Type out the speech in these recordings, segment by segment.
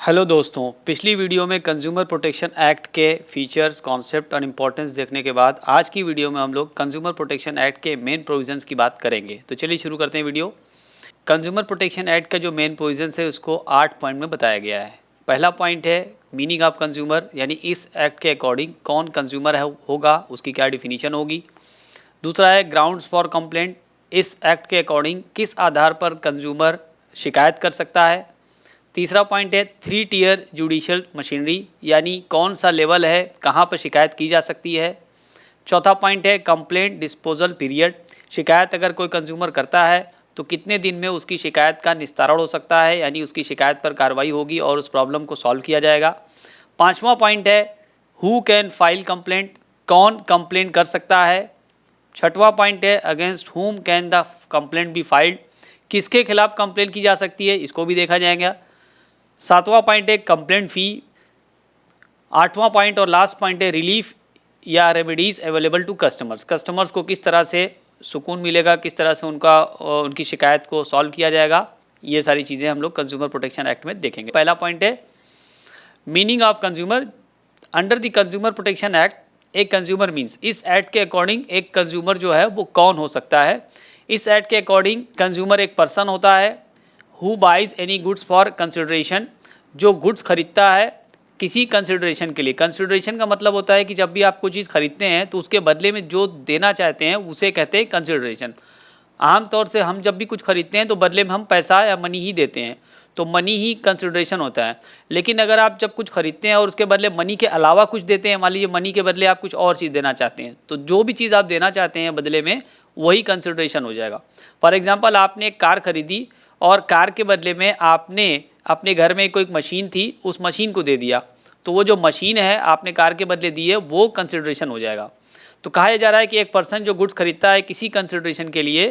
Hello दोस्तों, पिछली video में कंज्यूमर प्रोटेक्शन एक्ट के फीचर्स, कॉन्सेप्ट और इम्पोर्टेंस देखने के बाद आज की वीडियो में हम लोग कंज्यूमर प्रोटेक्शन एक्ट के मेन प्रोविजंस की बात करेंगे। तो चलिए शुरू करते हैं वीडियो। कंज्यूमर प्रोटेक्शन एक्ट का जो मेन प्रोविजंस है उसको 8 पॉइंट में बताया गया है। पहला पॉइंट है मीनिंग ऑफ कंज्यूमर, यानी इस एक्ट के अकॉर्डिंग कौन कंज्यूमर है होगा, उसकी क्या डिफिनीशन होगी। दूसरा है ग्राउंड्स फॉर कंप्लेंट, इस एक्ट के अकॉर्डिंग किस आधार पर कंज्यूमर शिकायत कर सकता है। तीसरा पॉइंट है 3 टियर जुडिशियल मशीनरी, यानी कौन सा लेवल है, कहाँ पर शिकायत की जा सकती है। चौथा पॉइंट है कंप्लेंट डिस्पोजल पीरियड, शिकायत अगर कोई कंज्यूमर करता है तो कितने दिन में उसकी शिकायत का निस्तारण हो सकता है, यानी उसकी शिकायत पर कार्रवाई होगी और उस प्रॉब्लम को सॉल्व किया जाएगा। पांचवा पॉइंट है हु कैन फाइल कंप्लेंट, कौन कंप्लेंट कर सकता है। छठवां पॉइंट है अगेंस्ट हुम can the complaint be filed, किसके खिलाफ कंप्लेंट की जा सकती है, इसको भी देखा जाएगा। सातवां पॉइंट है कंप्लेंट फ़ी। आठवां पॉइंट और लास्ट पॉइंट है रिलीफ या remedies available to customers, customers को किस तरह से सुकून मिलेगा, किस तरह से उनकी शिकायत को सॉल्व किया जाएगा। ये सारी चीज़ें हम लोग कंज्यूमर प्रोटेक्शन एक्ट में देखेंगे। पहला पॉइंट है meaning of consumer. Under the consumer protection act एक कंज्यूमर मीन्स, इस एक्ट के अकॉर्डिंग एक कंज्यूमर जो है वो कौन हो सकता है। इस एक्ट के अकॉर्डिंग कंज्यूमर एक पर्सन होता है who buys any goods for consideration, जो गुड्स खरीदता है किसी कंसिडरेशन के लिए। कंसिडरेशन का मतलब होता है कि जब भी आप कोई चीज़ खरीदते हैं तो उसके बदले में जो देना चाहते हैं उसे कहते हैं कंसिडरेशन। आमतौर से हम जब भी कुछ खरीदते हैं तो बदले में हम पैसा या मनी ही देते हैं, तो मनी ही कंसिडरेशन होता है। लेकिन अगर आप जब कुछ खरीदते हैं और उसके बदले मनी के अलावा कुछ देते हैं, मान लीजिए मनी के बदले आप कुछ और चीज़ देना चाहते हैं, तो जो भी चीज़ आप देना चाहते हैं बदले में वही कंसिडरेशन हो जाएगा। फॉर एग्जाम्पल आपने एक कार खरीदी और कार के बदले में आपने अपने घर में कोई मशीन थी, उस मशीन को दे दिया, तो वो जो मशीन है आपने कार के बदले दी है वो कंसिडरेशन हो जाएगा। तो कहा जा रहा है कि एक पर्सन जो गुड्स खरीदता है किसी कंसिडरेशन के लिए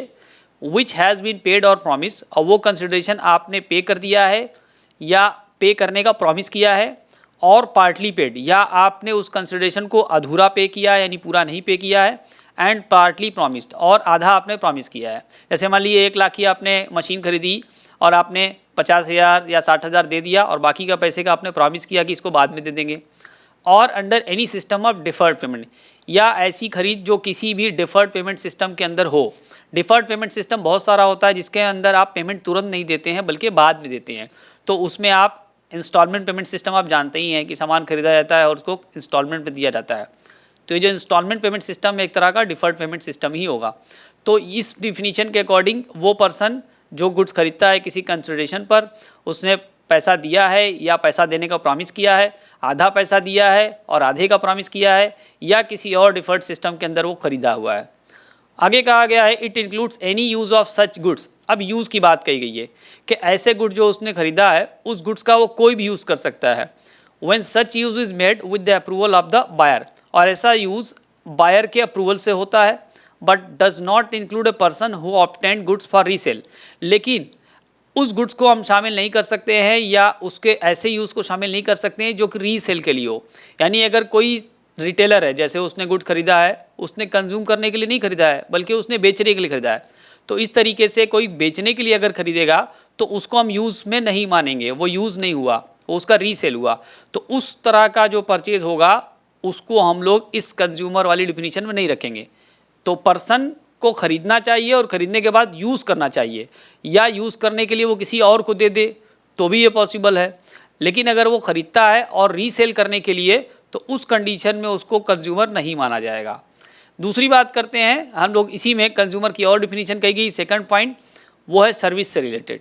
विच हैज़ बीन पेड और प्रॉमिस, और वो कंसिडरेशन आपने पे कर दिया है या पे करने का प्रॉमिस किया है, और पार्टली पेड, या आपने उस कंसिडरेशन को अधूरा पे किया है यानी पूरा नहीं पे किया है, एंड पार्टली प्रॉमिस्ड, और आधा आपने प्रॉमिस किया है। जैसे मान लीजिए 1 लाख की आपने मशीन खरीदी और आपने 50,000 या 60,000 दे दिया और बाकी का पैसे का आपने प्रॉमिस किया कि इसको बाद में दे देंगे। और under any system of deferred payment, या ऐसी खरीद जो किसी भी डिफर्ड पेमेंट सिस्टम के अंदर हो। डिफर्ड पेमेंट सिस्टम बहुत सारा होता है जिसके अंदर आप पेमेंट तुरंत नहीं देते हैं बल्कि बाद में देते हैं। तो उसमें आप इंस्टॉलमेंट पेमेंट सिस्टम आप जानते ही हैं कि सामान खरीदा जाता है और उसको इंस्टॉलमेंट में दिया जाता है। तो ये जो इंस्टॉलमेंट पेमेंट सिस्टम एक तरह का डिफर्ड पेमेंट सिस्टम ही होगा। तो इस डिफिनीशन के अकॉर्डिंग वो पर्सन जो गुड्स खरीदता है किसी कंसिडरेशन पर, उसने पैसा दिया है या पैसा देने का प्रॉमिस किया है, आधा पैसा दिया है और आधे का प्रॉमिस किया है, या किसी और डिफर्ड सिस्टम के अंदर वो खरीदा हुआ है। आगे कहा गया है it includes any use of such goods. अब यूज की बात कही गई है कि ऐसे गुड्स जो उसने खरीदा है उस गुड्स का वो कोई भी यूज कर सकता है। When such use is made with the approval of the buyer, और ऐसा यूज बायर के अप्रूवल से होता है, but does not include a person who obtained goods for resale. लेकिन उस गुड्स को हम शामिल नहीं कर सकते हैं या उसके ऐसे यूज़ को शामिल नहीं कर सकते हैं जो कि रीसेल के लिए हो। यानी अगर कोई रिटेलर है, जैसे उसने गुड्स खरीदा है, उसने कंज्यूम करने के लिए नहीं खरीदा है बल्कि उसने बेचने के लिए खरीदा है, तो इस तरीके से कोई बेचने के लिए अगर खरीदेगा तो उसको हम यूज़ में नहीं मानेंगे, वो यूज़ नहीं हुआ, वो उसका रीसेल हुआ। तो उस तरह का जो परचेज होगा उसको हम लोग इस कंज्यूमर वाली डिफिनीशन में नहीं रखेंगे। तो पर्सन को खरीदना चाहिए और खरीदने के बाद यूज़ करना चाहिए, या यूज़ करने के लिए वो किसी और को दे दे तो भी ये पॉसिबल है। लेकिन अगर वो खरीदता है और रीसेल करने के लिए तो उस कंडीशन में उसको कंज्यूमर नहीं माना जाएगा। दूसरी बात करते हैं हम लोग, इसी में कंज्यूमर की और डिफिनीशन कही गई। सेकंड पॉइंट वो है सर्विस से related.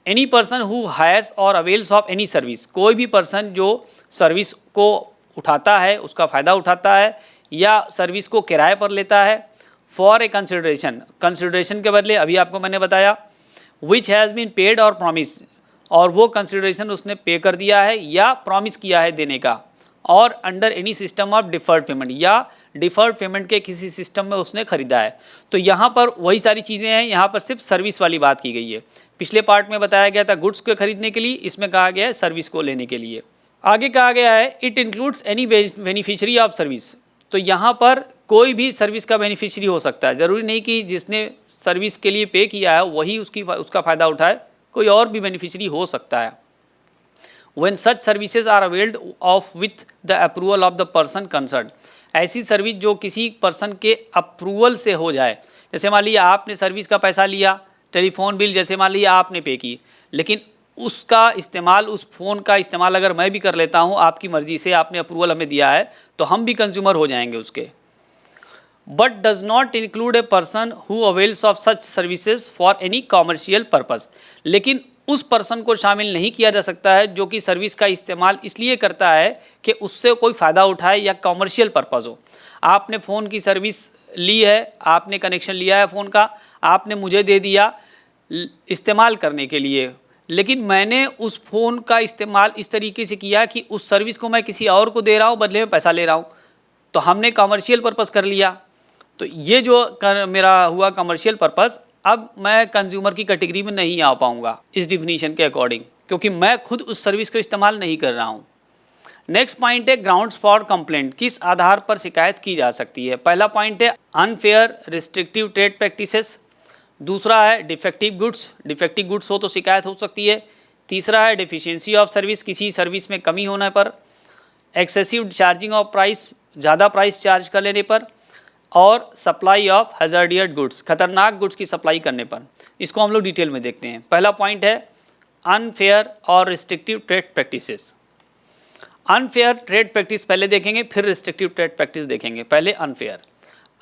Any person who hires or avails of any service, कोई भी पर्सन जो सर्विस को उठाता है, उसका फ़ायदा उठाता है या सर्विस को किराए पर लेता है फॉर ए कंसिडरेशन, कंसिडरेशन के बदले, अभी आपको मैंने बताया, विच हैज़ बीन पेड और प्रॉमिस, और वो कंसिडरेशन उसने पे कर दिया है या प्रॉमिस किया है देने का, और under any system of deferred payment, या डिफर्ड पेमेंट के किसी सिस्टम में उसने खरीदा है। तो यहाँ पर वही सारी चीज़ें हैं, यहाँ पर सिर्फ सर्विस वाली बात की गई है। पिछले पार्ट में बताया गया था गुड्स को खरीदने के लिए, इसमें कहा गया है सर्विस को लेने के लिए। आगे कहा गया है it includes any beneficiary of service. तो यहाँ पर कोई भी सर्विस का बेनिफिशियरी हो सकता है, ज़रूरी नहीं कि जिसने सर्विस के लिए पे किया है वही उसका फ़ायदा उठाए, कोई और भी बेनिफिशियरी हो सकता है। When such services are availed of with the approval of the person concerned. ऐसी सर्विस जो किसी पर्सन के अप्रूवल से हो जाए, जैसे मान लिया आपने सर्विस का पैसा लिया, टेलीफोन बिल जैसे मान लिया आपने पे की, लेकिन उसका इस्तेमाल, उस फ़ोन का इस्तेमाल अगर मैं भी कर लेता हूँ आपकी मर्ज़ी से, आपने अप्रूवल हमें दिया है, तो हम भी कंज्यूमर हो जाएंगे उसके। But does not include a person who avails of such services for any commercial purpose. लेकिन उस पर्सन को शामिल नहीं किया जा सकता है जो कि सर्विस का इस्तेमाल इसलिए करता है कि उससे कोई फ़ायदा उठाए या कॉमर्शियल पर्पज़ हो। आपने फ़ोन की सर्विस ली है, आपने कनेक्शन लिया है फ़ोन का, आपने मुझे दे दिया इस्तेमाल करने के लिए, लेकिन मैंने उस फ़ोन का इस्तेमाल इस तरीके से किया कि उस सर्विस को मैं किसी और को दे रहा हूँ, बदले में पैसा ले रहा हूँ, तो हमने कॉमर्शियल पर्पज़ कर लिया। तो ये जो मेरा हुआ कमर्शियल पर्पज़, अब मैं कंज्यूमर की कैटेगरी में नहीं आ पाऊंगा इस डिफिनीशन के अकॉर्डिंग, क्योंकि मैं खुद उस सर्विस का इस्तेमाल नहीं कर रहा हूं। नेक्स्ट पॉइंट है ग्राउंड्स फॉर कंप्लेंट, किस आधार पर शिकायत की जा सकती है। पहला पॉइंट है अनफेयर रिस्ट्रिक्टिव ट्रेड प्रैक्टिसेस। दूसरा है डिफेक्टिव गुड्स, डिफेक्टिव गुड्स हो तो शिकायत हो सकती है। तीसरा है डिफिशियंसी ऑफ सर्विस, किसी सर्विस में कमी होने पर। एक्सेसिव चार्जिंग ऑफ प्राइस, ज़्यादा प्राइस चार्ज कर लेने पर। और सप्लाई ऑफ हैज़ार्डियस गुड्स, खतरनाक गुड्स की सप्लाई करने पर। इसको हम लोग डिटेल में देखते हैं। पहला पॉइंट है अनफेयर और restrictive trade practices. Unfair trade practice पहले देखेंगे, फिर रिस्ट्रिक्टिव ट्रेड प्रैक्टिस देखेंगे। पहले अनफेयर।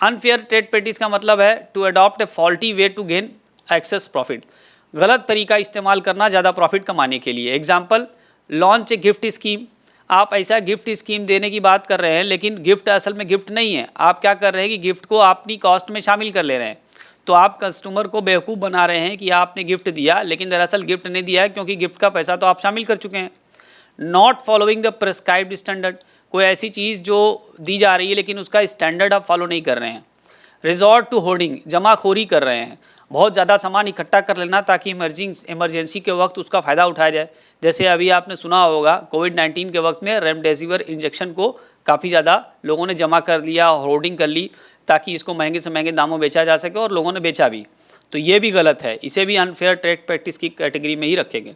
अनफेयर ट्रेड प्रैक्टिस का मतलब है to adopt a faulty way to gain excess profit, गलत तरीका इस्तेमाल करना ज़्यादा प्रॉफिट कमाने के लिए। Example, launch a gift scheme. आप ऐसा गिफ्ट स्कीम देने की बात कर रहे हैं, लेकिन गिफ्ट असल में गिफ्ट नहीं है। आप क्या कर रहे हैं कि गिफ्ट को अपनी कॉस्ट में शामिल कर ले रहे हैं। तो आप कस्टमर को बेवकूफ़ बना रहे हैं कि आपने गिफ्ट दिया, लेकिन दरअसल गिफ्ट नहीं दिया है, क्योंकि गिफ्ट का पैसा तो आप शामिल कर चुके हैं। Not following the prescribed standard, कोई ऐसी चीज़ जो दी जा रही है लेकिन उसका स्टैंडर्ड आप फॉलो नहीं कर रहे हैं। रिजॉर्ट टू होर्डिंग, जमाखोरी कर रहे हैं, बहुत ज़्यादा सामान इकट्ठा कर लेना ताकि इमरजेंसी के वक्त उसका फ़ायदा उठाया जाए। जैसे अभी आपने सुना होगा कोविड-19 के वक्त में रेमडेसिविर इंजेक्शन को काफ़ी ज़्यादा लोगों ने जमा कर लिया, होर्डिंग कर ली, ताकि इसको महंगे से महंगे दामों बेचा जा सके, और लोगों ने बेचा भी। तो ये भी गलत है, इसे भी अनफेयर ट्रेड प्रैक्टिस की कैटेगरी में ही रखेंगे।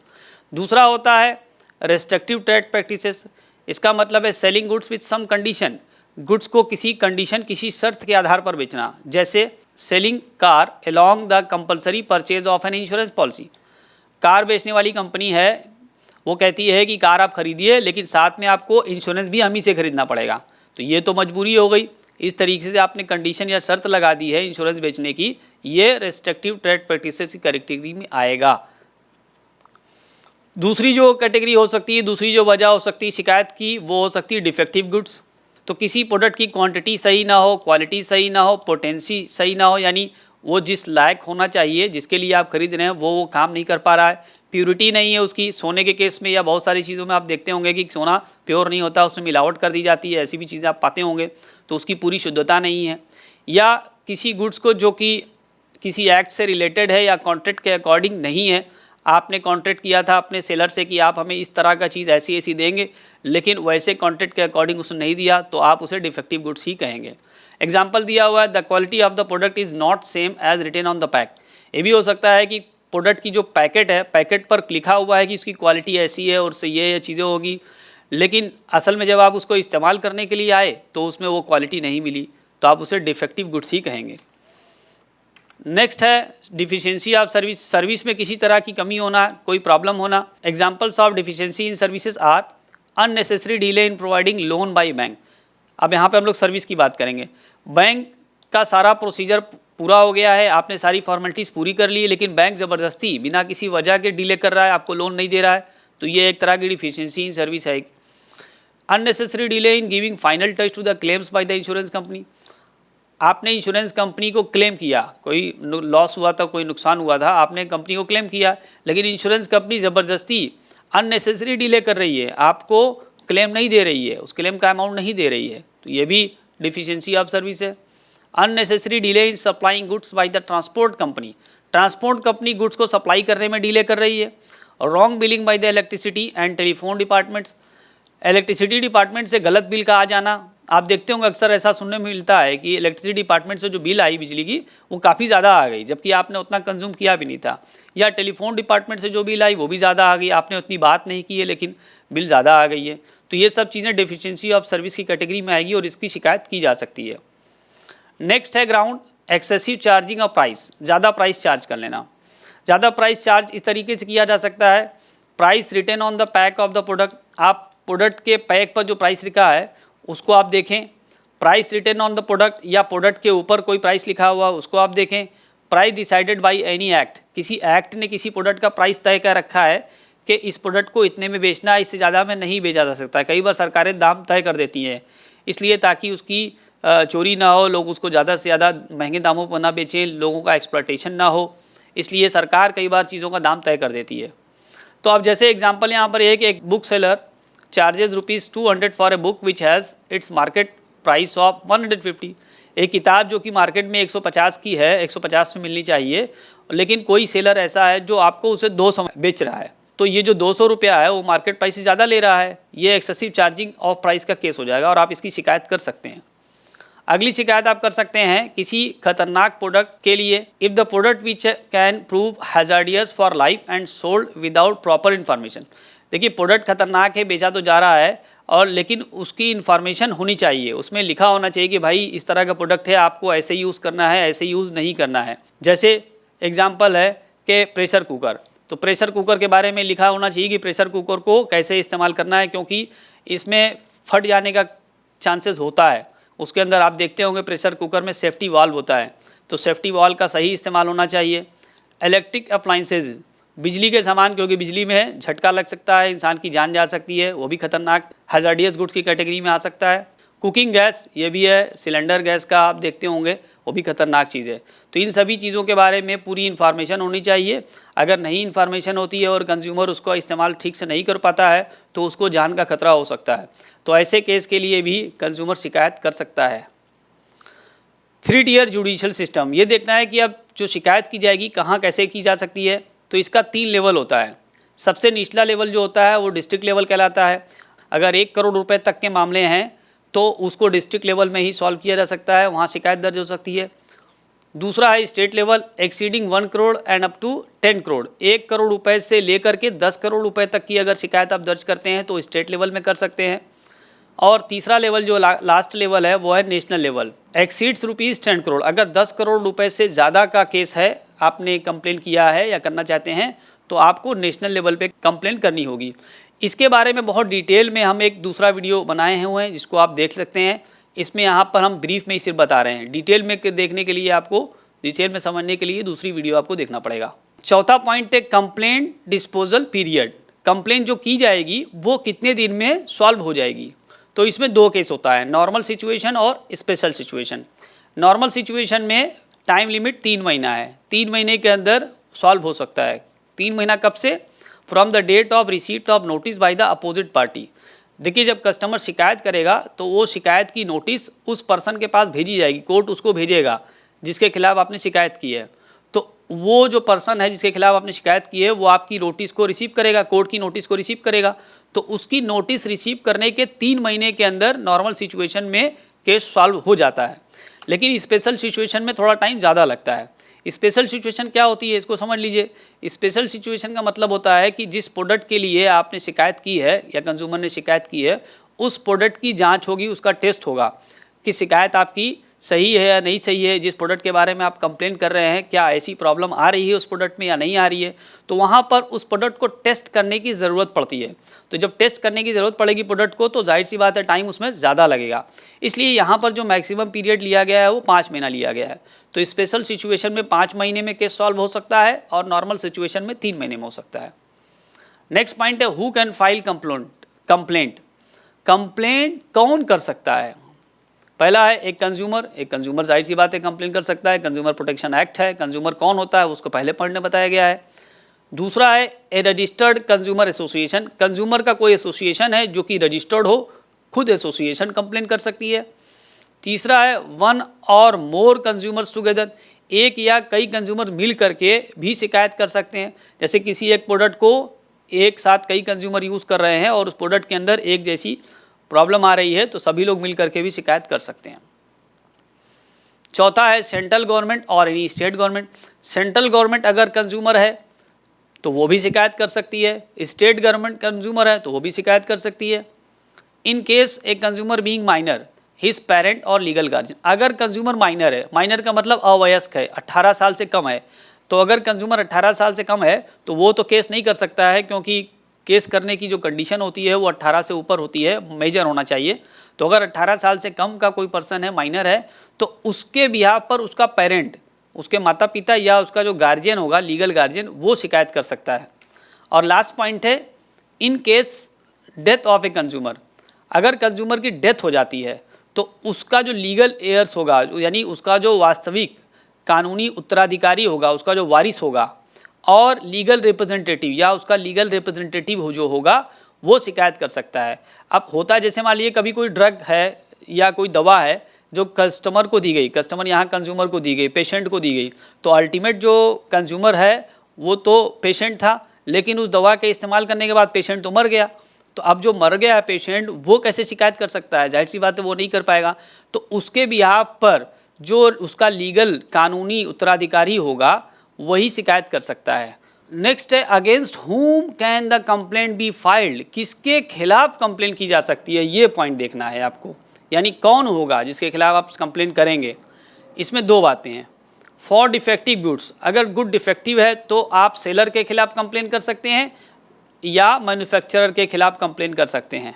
दूसरा होता है रेस्ट्रिक्टिव ट्रेड प्रैक्टिसेस। इसका मतलब है selling goods with some condition, goods को किसी कंडीशन, किसी शर्त के आधार पर बेचना। जैसे selling car along the compulsory purchase of an insurance policy. Car बेचने वाली कंपनी है, वो कहती है कि कार आप खरीदिए, लेकिन साथ में आपको इंश्योरेंस भी हम ही से खरीदना पड़ेगा। तो ये तो मजबूरी हो गई। इस तरीके से आपने कंडीशन या शर्त लगा दी है इंश्योरेंस बेचने की, ये रेस्ट्रिक्टिव ट्रेड प्रैक्टिसेस की कैटेगरी में आएगा। दूसरी जो कैटेगरी हो सकती है, दूसरी जो वजह हो सकती है शिकायत की, वो हो सकती है डिफेक्टिव गुड्स। तो किसी प्रोडक्ट की क्वांटिटी सही ना हो, क्वालिटी सही ना हो, पोटेंसी सही ना हो, यानी वो जिस लायक होना चाहिए, जिसके लिए आप खरीद रहे हैं, वो काम नहीं कर पा रहा है। प्योरिटी नहीं है उसकी। सोने के केस में या बहुत सारी चीज़ों में आप देखते होंगे कि सोना प्योर नहीं होता, उसमें मिलावट कर दी जाती है, ऐसी भी चीज़ें आप पाते होंगे। तो उसकी पूरी शुद्धता नहीं है। या किसी गुड्स को जो कि किसी एक्ट से रिलेटेड है या कॉन्ट्रैक्ट के अकॉर्डिंग नहीं है, आपने कॉन्ट्रैक्ट किया था अपने सेलर से कि आप हमें इस तरह का चीज़ ऐसी ऐसी देंगे, लेकिन वैसे कॉन्ट्रैक्ट के अकॉर्डिंग उसने नहीं दिया, तो आप उसे डिफेक्टिव गुड्स ही कहेंगे। एग्जाम्पल दिया हुआ है the quality of the product is not same as written on the pack. ये भी हो सकता है कि प्रोडक्ट की जो पैकेट है, पैकेट पर लिखा हुआ है कि उसकी क्वालिटी ऐसी है और उससे ये चीज़ें होगी, लेकिन असल में जब आप उसको इस्तेमाल करने के लिए आए तो उसमें वो क्वालिटी नहीं मिली, तो आप उसे डिफेक्टिव गुड्स ही कहेंगे। नेक्स्ट है डिफिशियंसी ऑफ सर्विस, सर्विस में किसी तरह की कमी होना, कोई प्रॉब्लम होना। Examples of deficiency in services are unnecessary delay in providing loan by bank. अब यहाँ पे हम लोग सर्विस की बात करेंगे। बैंक का सारा प्रोसीजर पूरा हो गया है, आपने सारी फॉर्मेलिटीज़ पूरी कर ली है, लेकिन बैंक ज़बरदस्ती बिना किसी वजह के डिले कर रहा है, आपको लोन नहीं दे रहा है, तो ये एक तरह की डिफिशियंसी इन सर्विस है। Unnecessary delay in giving final touch to the claims by the insurance company. आपने इंश्योरेंस कंपनी को क्लेम किया, कोई लॉस हुआ था, कोई नुकसान हुआ था, आपने कंपनी को क्लेम किया, लेकिन इंश्योरेंस कंपनी ज़बरदस्ती अननेसेसरी डिले कर रही है, आपको क्लेम नहीं दे रही है, उस क्लेम का अमाउंट नहीं दे रही है, तो ये भी डिफिशियंसी ऑफ सर्विस है। Unnecessary delay in supplying goods by the transport company, transport company goods को सप्लाई करने में डिले कर रही है। Wrong billing by the electricity and telephone departments, electricity department से गलत बिल का आ जाना, आप देखते होंगे अक्सर ऐसा सुनने में मिलता है कि इलेक्ट्रिसिटी डिपार्टमेंट से जो बिल आई बिजली की वो काफ़ी ज़्यादा आ गई, जबकि आपने उतना कंज्यूम किया भी नहीं था। या टेलीफोन डिपार्टमेंट से जो बिल आई वो भी ज़्यादा आ गई, आपने उतनी बात नहीं की है लेकिन बिल ज़्यादा आ गई है। तो ये सब चीज़ें डेफिशिएंसी ऑफ सर्विस की कैटेगरी में आएगी और इसकी शिकायत की जा सकती है। नेक्स्ट है ground excessive charging of price, ज़्यादा प्राइस चार्ज कर लेना। ज़्यादा प्राइस चार्ज इस तरीके से किया जा सकता है, price written on the pack of the product, आप प्रोडक्ट के पैक पर जो प्राइस लिखा है उसको आप देखें, price written on the product या प्रोडक्ट के ऊपर कोई प्राइस लिखा हुआ उसको आप देखें। Price decided by any act, किसी एक्ट ने किसी प्रोडक्ट का प्राइस तय कर रखा है कि इस प्रोडक्ट को इतने में बेचना है, इससे ज़्यादा में नहीं बेचा जा सकता। कई बार सरकारें दाम तय कर देती हैं इसलिए ताकि उसकी चोरी ना हो, लोग उसको ज़्यादा से ज़्यादा महंगे दामों पर ना बेचें, लोगों का एक्सप्लॉयटेशन ना हो, इसलिए सरकार कई बार चीज़ों का दाम तय कर देती है। तो अब जैसे एग्जांपल यहाँ पर है कि एक book seller charges ₹200 for a book which has its market price of 150। एक किताब जो कि मार्केट में 150 की है, 150 में मिलनी चाहिए, लेकिन कोई सेलर ऐसा है जो आपको उसे 200 में बेच रहा है। तो ये जो ₹200 है वो मार्केट प्राइस से ज़्यादा ले रहा है, ये एक्सेसिव चार्जिंग ऑफ प्राइस का केस हो जाएगा और आप इसकी शिकायत कर सकते हैं। अगली शिकायत आप कर सकते हैं किसी खतरनाक प्रोडक्ट के लिए, if the product which can prove hazardous for life and sold without proper information. देखिए प्रोडक्ट खतरनाक है, बेचा तो जा रहा है और लेकिन उसकी इन्फॉर्मेशन होनी चाहिए, उसमें लिखा होना चाहिए कि भाई इस तरह का प्रोडक्ट है, आपको ऐसे यूज़ करना है, ऐसे यूज़ नहीं करना है। जैसे एग्जाम्पल है कि प्रेशर कुकर, तो प्रेशर कुकर के बारे में लिखा होना चाहिए कि प्रेशर कुकर को कैसे इस्तेमाल करना है, क्योंकि इसमें फट जाने का चांसेस होता है। उसके अंदर आप देखते होंगे प्रेशर कुकर में सेफ्टी वाल्व होता है, तो सेफ्टी वाल्व का सही इस्तेमाल होना चाहिए। इलेक्ट्रिक अप्लाइंसेज, बिजली के सामान, क्योंकि बिजली में झटका लग सकता है, इंसान की जान जा सकती है, वो भी खतरनाक हैजार्डियस गुड्स की कैटेगरी में आ सकता है। कुकिंग गैस, ये भी है, सिलेंडर गैस का आप देखते होंगे, वो भी खतरनाक चीज़ है। तो इन सभी चीज़ों के बारे में पूरी इन्फॉर्मेशन होनी चाहिए। अगर नहीं इन्फॉर्मेशन होती है और कंज्यूमर उसका इस्तेमाल ठीक से नहीं कर पाता है तो उसको जान का खतरा हो सकता है। तो ऐसे केस के लिए भी कंज्यूमर शिकायत कर सकता है। 3 टियर जुडिशियल सिस्टम, ये देखना है कि अब जो शिकायत की जाएगी कहाँ कैसे की जा सकती है। तो इसका 3 लेवल होता है। सबसे निचला लेवल जो होता है वो डिस्ट्रिक्ट लेवल कहलाता है। अगर 1 करोड़ रुपए तक के मामले हैं तो उसको डिस्ट्रिक्ट लेवल में ही सॉल्व किया जा सकता है, वहाँ शिकायत दर्ज हो सकती है। दूसरा है state level, exceeding 1 crore and up to 10 crore, 1 crore रुपए से लेकर के 10 करोड़ रुपए तक की अगर शिकायत आप दर्ज करते हैं तो स्टेट लेवल में कर सकते हैं। और तीसरा लेवल जो लास्ट लेवल है वो है नेशनल लेवल, एक्सीड्स ₹10 करोड़, अगर 10 करोड़ रुपए से ज़्यादा का केस है, आपने कंप्लेन किया है या करना चाहते हैं तो आपको नेशनल लेवल पे कंप्लेन करनी होगी। इसके बारे में बहुत डिटेल में हम एक दूसरा वीडियो बनाए हुए हैं जिसको आप देख सकते हैं। इसमें यहाँ पर हम ब्रीफ में ही सिर्फ बता रहे हैं, डिटेल में देखने के लिए आपको, डिटेल में समझने के लिए दूसरी वीडियो आपको देखना पड़ेगा। चौथा पॉइंट है कंप्लेंट डिस्पोजल पीरियड, कंप्लेंट जो की जाएगी वो कितने दिन में सॉल्व हो जाएगी। तो इसमें 2 केस होता है, नॉर्मल सिचुएशन और स्पेशल सिचुएशन। नॉर्मल सिचुएशन में टाइम लिमिट 3 महीना है, 3 महीने के अंदर सॉल्व हो सकता है। 3 महीना कब से? From the date of receipt of notice by the opposite party. देखिए जब कस्टमर शिकायत करेगा तो वो शिकायत की नोटिस उस पर्सन के पास भेजी जाएगी, कोर्ट उसको भेजेगा जिसके खिलाफ आपने शिकायत की है। तो वो जो पर्सन है जिसके खिलाफ आपने शिकायत की है वो आपकी नोटिस को रिसीव करेगा, कोर्ट की नोटिस को रिसीव करेगा। तो उसकी नोटिस रिसीव करने के 3 महीने के अंदर नॉर्मल सिचुएशन में केस सॉल्व हो जाता है, लेकिन स्पेशल सिचुएशन में थोड़ा टाइम ज़्यादा लगता है। स्पेशल सिचुएशन क्या होती है इसको समझ लीजिए। स्पेशल सिचुएशन का मतलब होता है कि जिस प्रोडक्ट के लिए आपने शिकायत की है या कंज्यूमर ने शिकायत की है, उस प्रोडक्ट की जांच होगी, उसका टेस्ट होगा कि शिकायत आपकी सही है या नहीं सही है। जिस प्रोडक्ट के बारे में आप कंप्लेन कर रहे हैं क्या ऐसी प्रॉब्लम आ रही है उस प्रोडक्ट में या नहीं आ रही है, तो वहाँ पर उस प्रोडक्ट को टेस्ट करने की ज़रूरत पड़ती है। तो जब टेस्ट करने की ज़रूरत पड़ेगी प्रोडक्ट को तो जाहिर सी बात है टाइम उसमें ज़्यादा लगेगा। इसलिए यहाँ पर जो मैक्सिमम पीरियड लिया गया है वो 5 महीना लिया गया है। तो स्पेशल सिचुएशन में 5 महीने में केस सॉल्व हो सकता है और नॉर्मल सिचुएशन में 3 महीने में हो सकता है। नेक्स्ट पॉइंट है who can file complaint. Complaint कौन कर सकता है? पहला है एक कंज्यूमर जाहिर सी बात है कंप्लेन कर सकता है, कंज्यूमर प्रोटेक्शन एक्ट है। कंज्यूमर कौन होता है उसको पहले पॉइंट में बताया गया है। दूसरा है ए रजिस्टर्ड कंज्यूमर एसोसिएशन, कंज्यूमर का कोई एसोसिएशन है जो कि रजिस्टर्ड हो, खुद एसोसिएशन कंप्लेन कर सकती है। तीसरा है वन और मोर कंज्यूमर्स टुगेदर, एक या कई कंज्यूमर मिल करके भी शिकायत कर सकते हैं। जैसे किसी एक प्रोडक्ट को एक साथ कई कंज्यूमर यूज़ कर रहे हैं और उस प्रोडक्ट के अंदर एक जैसी प्रॉब्लम आ रही है तो सभी लोग मिल करके भी शिकायत कर सकते हैं। चौथा है सेंट्रल गवर्नमेंट और any state government. Central government अगर कंज्यूमर है तो वो भी शिकायत कर सकती है, स्टेट गवर्नमेंट कंज्यूमर है तो वो भी शिकायत कर सकती है। In case a consumer being minor, his parent और लीगल गार्जियन। अगर कंज्यूमर माइनर है, माइनर का मतलब अवयस्क है, 18 साल से कम है, तो अगर कंज्यूमर 18 साल से कम है तो वो तो केस नहीं कर सकता है, क्योंकि केस करने की जो कंडीशन होती है वो 18 से ऊपर होती है, मेजर होना चाहिए। तो अगर 18 साल से कम का कोई पर्सन है, माइनर है, तो उसके बिहाफ पर उसका पेरेंट, उसके माता पिता या उसका जो गार्जियन होगा, लीगल गार्जियन, वो शिकायत कर सकता है। और लास्ट पॉइंट है in case death of a consumer. अगर कंज्यूमर की डेथ हो जाती है तो उसका जो लीगल एयर्स होगा, यानी उसका जो वास्तविक कानूनी उत्तराधिकारी होगा, उसका जो वारिस होगा, और लीगल रिप्रेजेंटेटिव या उसका लीगल रिप्रेजेंटेटिव जो होगा वो शिकायत कर सकता है। अब होता है जैसे मान लीजिए कभी कोई ड्रग है या कोई दवा है जो कस्टमर को दी गई, कस्टमर यहाँ कंज्यूमर को दी गई, पेशेंट को दी गई, तो अल्टीमेट जो कंज्यूमर है वो तो पेशेंट था, लेकिन उस दवा के इस्तेमाल करने के बाद पेशेंट तो मर गया। तो अब जो मर गया है पेशेंट, वो कैसे शिकायत कर सकता है? जाहिर सी बात है वो नहीं कर पाएगा। तो उसके बिहाफ पर जो उसका लीगल कानूनी उत्तराधिकारी होगा वही शिकायत कर सकता है। नेक्स्ट है अगेंस्ट हुम can the complaint be filed. किसके खिलाफ कंप्लेंट की जा सकती है, ये पॉइंट देखना है आपको, यानी कौन होगा जिसके खिलाफ आप कंप्लेंट करेंगे। इसमें दो बातें हैं। फॉर डिफेक्टिव गुड्स, अगर गुड डिफेक्टिव है तो आप सेलर के खिलाफ कंप्लेंट कर सकते हैं या मैन्युफैक्चरर के खिलाफ कंप्लेंट कर सकते हैं।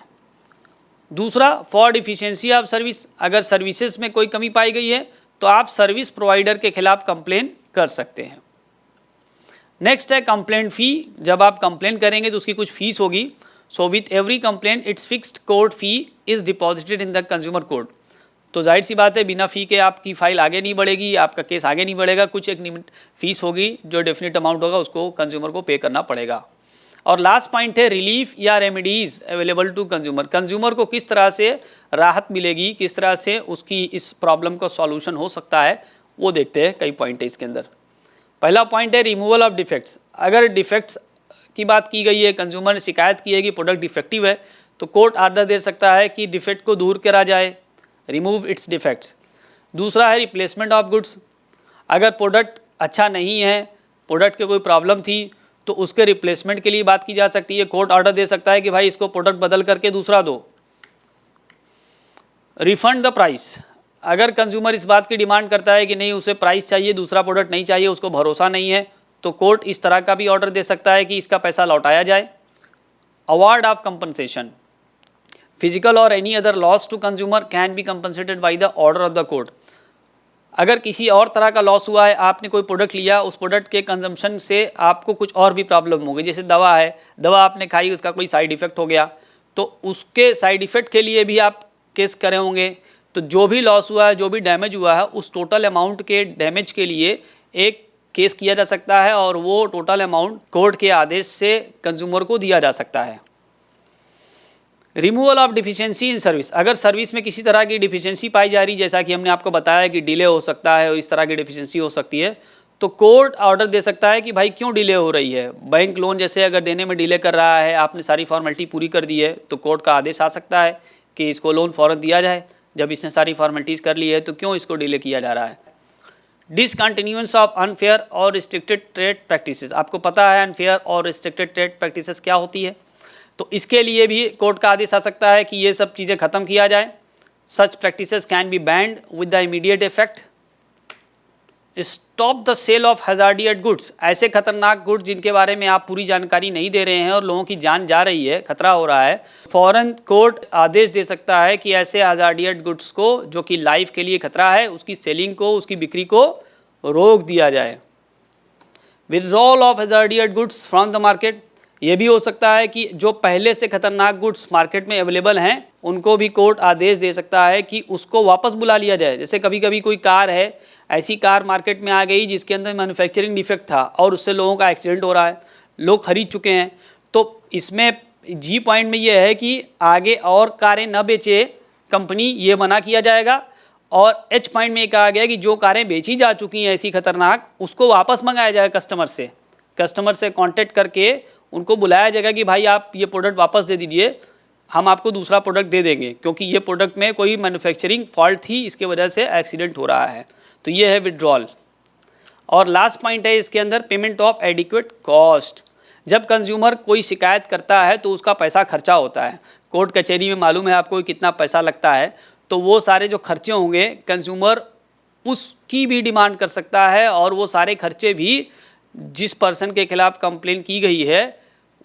दूसरा, फॉर डिफिशियंसी ऑफ सर्विस, अगर सर्विसेज में कोई कमी पाई गई है तो आप सर्विस प्रोवाइडर के खिलाफ कंप्लेंट कर सकते हैं। नेक्स्ट है कंप्लेंट फी। जब आप कंप्लेंट करेंगे तो उसकी कुछ फीस होगी। So with every complaint it's fixed court fee is deposited in the consumer court. तो जाहिर सी बात है बिना फी के आपकी फाइल आगे नहीं बढ़ेगी, आपका केस आगे नहीं बढ़ेगा। कुछ एक फीस होगी जो डेफिनेट अमाउंट होगा, उसको कंज्यूमर को पे करना पड़ेगा। और लास्ट पॉइंट है रिलीफ या remedies available to consumer. Consumer को किस तरह से राहत मिलेगी, किस तरह से उसकी इस प्रॉब्लम का सॉल्यूशन हो सकता है, वो देखते हैं। कई पॉइंट है इसके अंदर। पहला पॉइंट है रिमूवल ऑफ डिफेक्ट्स। अगर डिफेक्ट्स की बात की गई है, कंज्यूमर ने शिकायत की है कि प्रोडक्ट डिफेक्टिव है, तो कोर्ट आर्डर दे सकता है कि डिफेक्ट को दूर करा जाए, रिमूव इट्स डिफेक्ट्स। दूसरा है रिप्लेसमेंट ऑफ गुड्स। अगर प्रोडक्ट अच्छा नहीं है, प्रोडक्ट की कोई प्रॉब्लम थी, तो उसके रिप्लेसमेंट के लिए बात की जा सकती है। कोर्ट ऑर्डर दे सकता है कि भाई इसको प्रोडक्ट बदल करके दूसरा दो। Refund the price. अगर कंज्यूमर इस बात की डिमांड करता है कि नहीं उसे प्राइस चाहिए, दूसरा प्रोडक्ट नहीं चाहिए, उसको भरोसा नहीं है, तो कोर्ट इस तरह का भी ऑर्डर दे सकता है कि इसका पैसा लौटाया जाए। Award of compensation. फिजिकल और any other loss to consumer can be compensated by the order of the court. अगर किसी और तरह का लॉस हुआ है, आपने कोई प्रोडक्ट लिया, उस प्रोडक्ट के कंजम्पशन से आपको कुछ और भी प्रॉब्लम हो गई, जैसे दवा है, दवा आपने खाई, उसका कोई साइड इफेक्ट हो गया, तो उसके साइड इफेक्ट के लिए भी आप केस करे होंगे। तो जो भी लॉस हुआ है, जो भी डैमेज हुआ है, उस टोटल अमाउंट के डैमेज के लिए एक केस किया जा सकता है और वो टोटल अमाउंट कोर्ट के आदेश से कंज्यूमर को दिया जा सकता है। Removal of deficiency in service. अगर सर्विस में किसी तरह की डिफिशियंसी पाई जा रही, जैसा कि हमने आपको बताया कि डिले हो सकता है और इस तरह की डिफिशियंसी हो सकती है, तो कोर्ट ऑर्डर दे सकता है कि भाई क्यों डिले हो रही है। बैंक लोन जैसे अगर देने में डिले कर रहा है, आपने सारी फॉर्मेलिटी पूरी कर दी है, तो कोर्ट का आदेश आ सकता है कि इसको लोन फौरन दिया जाए। जब इसने सारी फॉर्मेलिटीज़ कर ली है तो क्यों इसको डिले किया जा रहा है। डिसकंटिन्यूएंस ऑफ अनफेयर और रिस्ट्रिक्टेड ट्रेड प्रैक्टिसेस। आपको पता है अनफेयर और रिस्ट्रिक्टेड ट्रेड प्रैक्टिसेस क्या होती है, तो इसके लिए भी कोर्ट का आदेश आ सकता है कि ये सब चीज़ें ख़त्म किया जाए। Such practices can be banned with the immediate effect. Stop the sale of hazardous goods. ऐसे खतरनाक गुड्स जिनके बारे में आप पूरी जानकारी नहीं दे रहे हैं और लोगों की जान जा रही है, खतरा हो रहा है, फौरन कोर्ट आदेश दे सकता है कि ऐसे हैजार्डियस गुड्स को, जो कि लाइफ के लिए खतरा है, उसकी सेलिंग को, उसकी बिक्री को रोक दिया जाए। Withdrawal of hazardous goods from the market. ये भी हो सकता है कि जो पहले से खतरनाक गुड्स मार्केट में अवेलेबल हैं, उनको भी कोर्ट आदेश दे सकता है कि उसको वापस बुला लिया जाए। जैसे कभी कभी कोई कार है, ऐसी कार मार्केट में आ गई जिसके अंदर मैन्युफैक्चरिंग डिफेक्ट था और उससे लोगों का एक्सीडेंट हो रहा है, लोग खरीद चुके हैं, तो इसमें जी पॉइंट में ये है कि आगे और कारें न बेचे कंपनी, ये मना किया जाएगा। और एच पॉइंट में ये कहा गया कि जो कारें बेची जा चुकी हैं ऐसी खतरनाक, उसको वापस मंगाया जाएगा कस्टमर से कांटेक्ट करके उनको बुलाया जाएगा कि भाई आप ये प्रोडक्ट वापस दे दीजिए, हम आपको दूसरा प्रोडक्ट दे देंगे, क्योंकि ये प्रोडक्ट में कोई मैन्युफैक्चरिंग फॉल्ट थी, इसकी वजह से एक्सीडेंट हो रहा है। तो ये है विड्रॉल। और लास्ट पॉइंट है इसके अंदर, पेमेंट ऑफ एडिक्वेट कॉस्ट। जब कंज्यूमर कोई शिकायत करता है तो उसका पैसा खर्चा होता है। कोर्ट कचहरी में मालूम है आपको कितना पैसा लगता है, तो वो सारे जो खर्चे होंगे कंज्यूमर उसकी भी डिमांड कर सकता है, और वो सारे खर्चे भी जिस पर्सन के खिलाफ कंप्लेन की गई है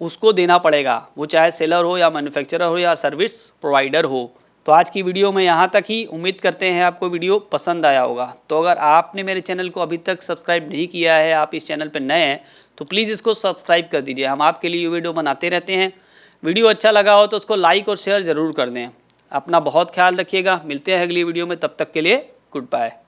उसको देना पड़ेगा, वो चाहे सेलर हो या मैन्युफैक्चरर हो या सर्विस प्रोवाइडर हो। तो आज की वीडियो में यहाँ तक ही। उम्मीद करते हैं आपको वीडियो पसंद आया होगा। तो अगर आपने मेरे चैनल को अभी तक सब्सक्राइब नहीं किया है, आप इस चैनल पर नए हैं, तो प्लीज़ इसको सब्सक्राइब कर दीजिए। हम आपके लिए वीडियो बनाते रहते हैं। वीडियो अच्छा लगा हो तो उसको लाइक और शेयर ज़रूर कर दें। अपना बहुत ख्याल रखिएगा। मिलते हैं अगली वीडियो में, तब तक के लिए गुड बाय।